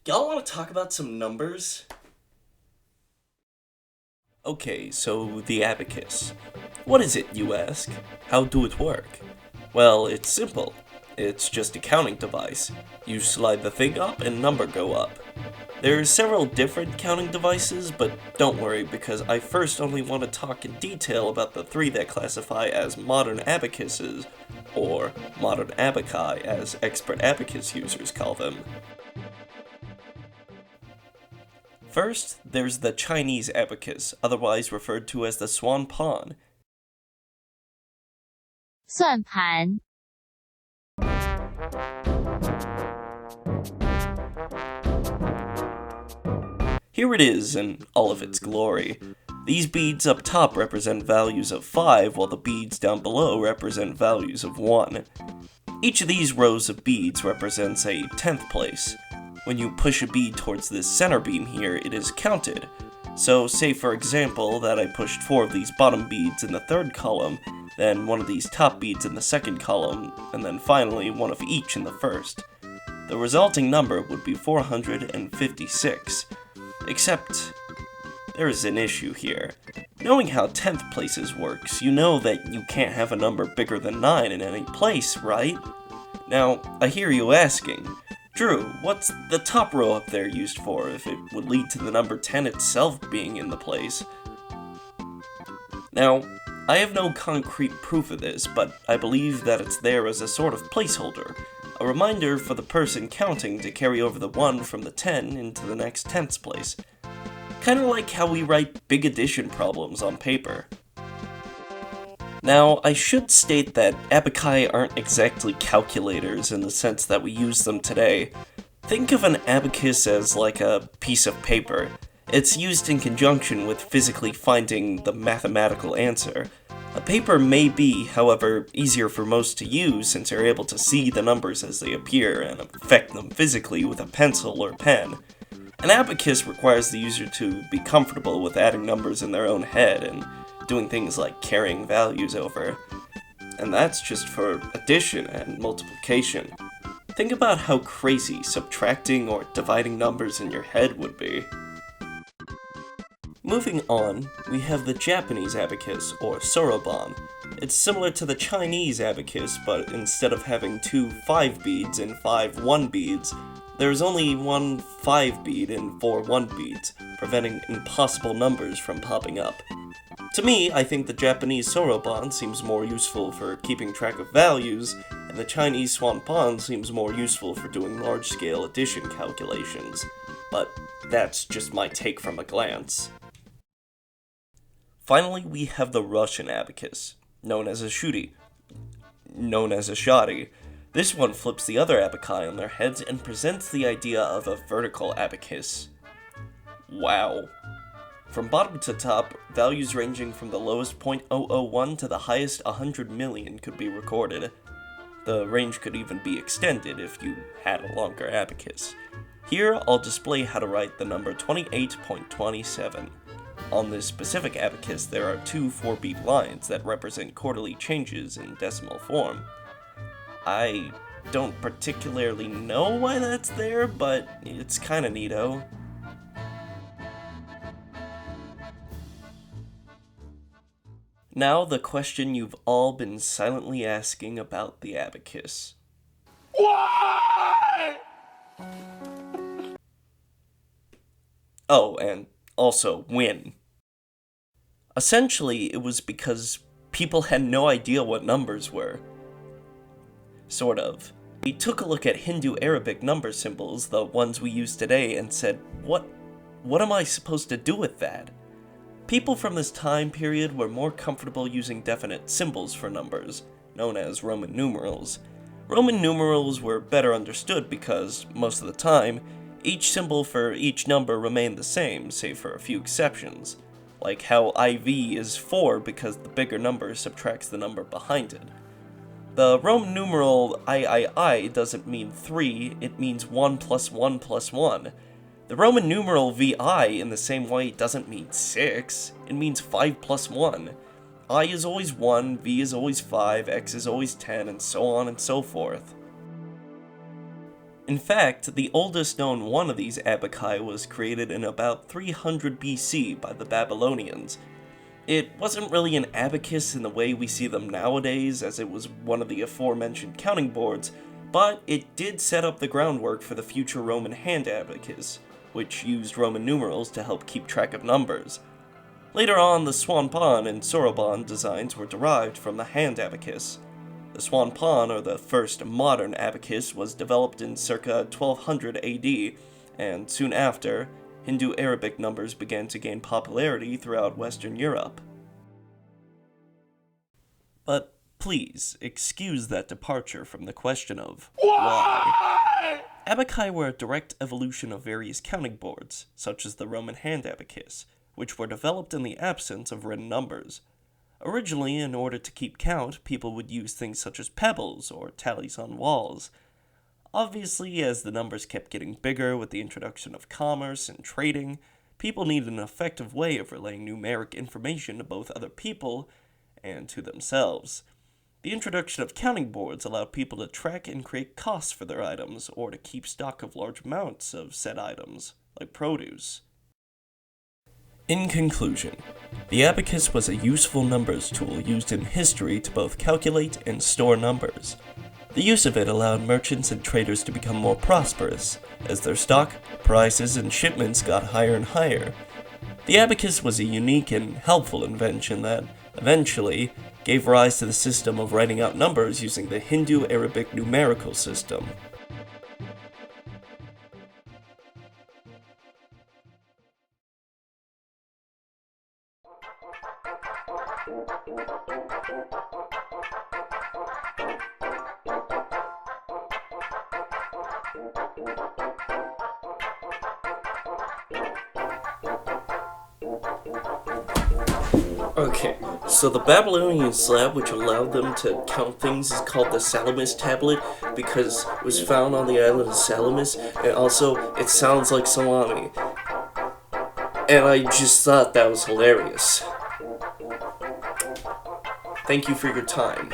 Y'all want to talk about some numbers? Okay, so the abacus. What is it, you ask? How do it work? Well, it's simple. It's just a counting device. You slide the thing up and number go up. There are several different counting devices, but don't worry because I first only want to talk in detail about the three that classify as modern abacuses, or modern abaci as expert abacus users call them. First, there's the Chinese abacus, otherwise referred to as the swan pawn. 算盘 Here it is in all of its glory. These beads up top represent values of 5, while the beads down below represent values of 1. Each of these rows of beads represents a 10th place. When you push a bead towards this center beam here, it is counted. So say for example that I pushed 4 of these bottom beads in the third column, then one of these top beads in the second column, and then finally one of each in the first. The resulting number would be 456. Except, there is an issue here. Knowing how 10th places works, you know that you can't have a number bigger than 9 in any place, right? Now, I hear you asking, Drew, what's the top row up there used for if it would lead to the number 10 itself being in the place? Now, I have no concrete proof of this, but I believe that it's there as a sort of placeholder, a reminder for the person counting to carry over the 1 from the 10 into the next 10th place. Kinda like how we write big addition problems on paper. Now, I should state that abaci aren't exactly calculators in the sense that we use them today. Think of an abacus as like a piece of paper. It's used in conjunction with physically finding the mathematical answer. A paper may be, however, easier for most to use since you're able to see the numbers as they appear and affect them physically with a pencil or pen. An abacus requires the user to be comfortable with adding numbers in their own head and doing things like carrying values over. And that's just for addition and multiplication. Think about how crazy subtracting or dividing numbers in your head would be. Moving on, we have the Japanese abacus, or soroban. It's similar to the Chinese abacus, but instead of having 2 5 beads and 5 1 beads, there's only 1 5 bead and 4 1 beads, preventing impossible numbers from popping up. To me, I think the Japanese soroban seems more useful for keeping track of values, and the Chinese swan pawn seems more useful for doing large-scale addition calculations. But that's just my take from a glance. Finally, we have the Russian abacus, known as a shoddy. This one flips the other abaci on their heads and presents the idea of a vertical abacus. Wow. From bottom to top, values ranging from the lowest 0.001 to the highest 100 million could be recorded. The range could even be extended if you had a longer abacus. Here, I'll display how to write the number 28.27. On this specific abacus, there are 2 4-beat lines that represent quarterly changes in decimal form. I don't particularly know why that's there, but it's kinda neato. Now, the question you've all been silently asking about the abacus. Why? Oh, and also, when. Essentially, it was because people had no idea what numbers were. Sort of. We took a look at Hindu Arabic number symbols, the ones we use today, and said, what am I supposed to do with that? People from this time period were more comfortable using definite symbols for numbers, known as Roman numerals. Roman numerals were better understood because, most of the time, each symbol for each number remained the same, save for a few exceptions, like how IV is 4 because the bigger number subtracts the number behind it. The Roman numeral III doesn't mean 3, it means 1 plus 1 plus 1. The Roman numeral VI in the same way doesn't mean 6, it means 5 plus 1. I is always 1, V is always 5, X is always 10, and so on and so forth. In fact, the oldest known one of these abaci was created in about 300 BC by the Babylonians. It wasn't really an abacus in the way we see them nowadays, as it was one of the aforementioned counting boards, but it did set up the groundwork for the future Roman hand abacus, which used Roman numerals to help keep track of numbers. Later on, the swanpan and soroban designs were derived from the hand abacus. The swanpan, or the first modern abacus, was developed in circa 1200 AD, and soon after, Hindu-Arabic numbers began to gain popularity throughout Western Europe. But please, excuse that departure from the question of why. Abaci were a direct evolution of various counting boards, such as the Roman hand abacus, which were developed in the absence of written numbers. Originally, in order to keep count, people would use things such as pebbles or tallies on walls. Obviously, as the numbers kept getting bigger with the introduction of commerce and trading, people needed an effective way of relaying numeric information to both other people and to themselves. The introduction of counting boards allowed people to track and create costs for their items, or to keep stock of large amounts of said items, like produce. In conclusion, the abacus was a useful numbers tool used in history to both calculate and store numbers. The use of it allowed merchants and traders to become more prosperous, as their stock, prices, and shipments got higher and higher. The abacus was a unique and helpful invention that, eventually, gave rise to the system of writing out numbers using the Hindu-Arabic numerical system. Okay, so the Babylonian slab, which allowed them to count things, is called the Salamis tablet because it was found on the island of Salamis, and also it sounds like salami. And I just thought that was hilarious. Thank you for your time.